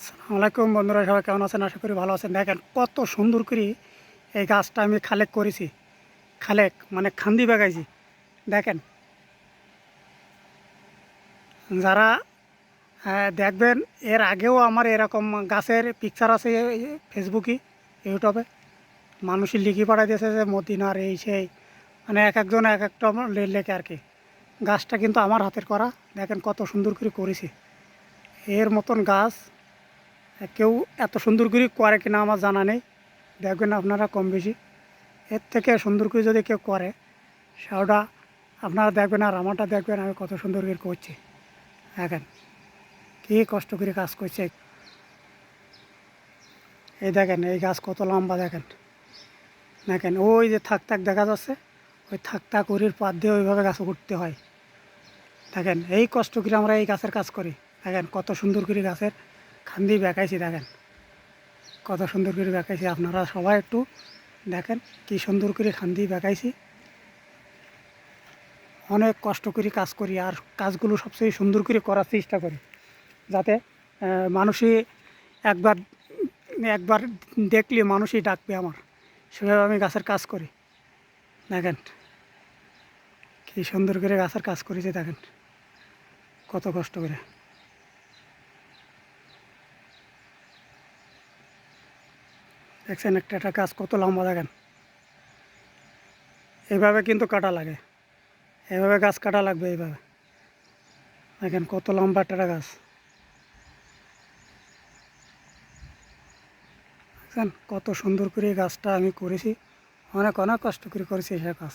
আসসালামু আলাইকুম বন্ধুরা, সবাই কেমন আছেন? আশা করি ভালো আছেন। দেখেন কত সুন্দর করে এই গাছটা আমি খালেক করেছি। খালেক মানে খান্দি বাগাইছি। দেখেন যারা দেখবেন, এর আগেও আমার এরকম গাছের পিকচার আছে ফেসবুকে, ইউটিউবে। মানুষই লিখি পাঠাই দিয়েছে যে মদিনার এই সেই, মানে এক একজন এক একটা লেখে আর কি। গাছটা কিন্তু আমার হাতের করা। দেখেন কত সুন্দর করে করেছি। এর মতন গাছ কেউ এত সুন্দর করে করে কিনা আমার জানা নেই। দেখবেন আপনারা কম বেশি এর থেকে সুন্দর করে যদি কেউ করে, সেটা আপনারা দেখবেন। আর আমারটা দেখবেন আমি কত সুন্দর করে করছি। দেখেন কী কষ্ট করে কাজ করছে। এই দেখেন এই গাছ কত লম্বা। দেখেন দেখেন ওই যে থাক থাক দেখা যাচ্ছে, ওই থাক থাক উড়ির পাত দিয়ে ওইভাবে গাছ উঠতে হয়। দেখেন এই কষ্ট করে আমরা এই গাছের কাজ করি। দেখেন কত সুন্দর করে গাছের খান্দি বেঁকাইছি। দেখেন কত সুন্দর করে বেঁকাইছি। আপনারা সবাই একটু দেখেন কি সুন্দর করে খান্দি বেঁকাইছি। অনেক কষ্ট করে কাজ করি, আর কাজগুলো সবচেয়ে সুন্দর করে করার চেষ্টা করি, যাতে মানুষই একবার একবার দেখলে মানুষই ডাকবে আমার। সেভাবে আমি গাছের কাজ করি। দেখেন কি সুন্দর করে গাছের কাজ করেছে। দেখেন কত কষ্ট করে। দেখছেন একটা একটা গাছ কত লম্বা। দেখেন এইভাবে কিন্তু কাটা লাগে, এইভাবে গাছ কাটা লাগবে এইভাবে। দেখেন কত লম্বা একটা গাছ। দেখছেন কত সুন্দর করে এই গাছটা আমি করেছি। অনেক অনেক কষ্ট করে করেছি সে কাজ।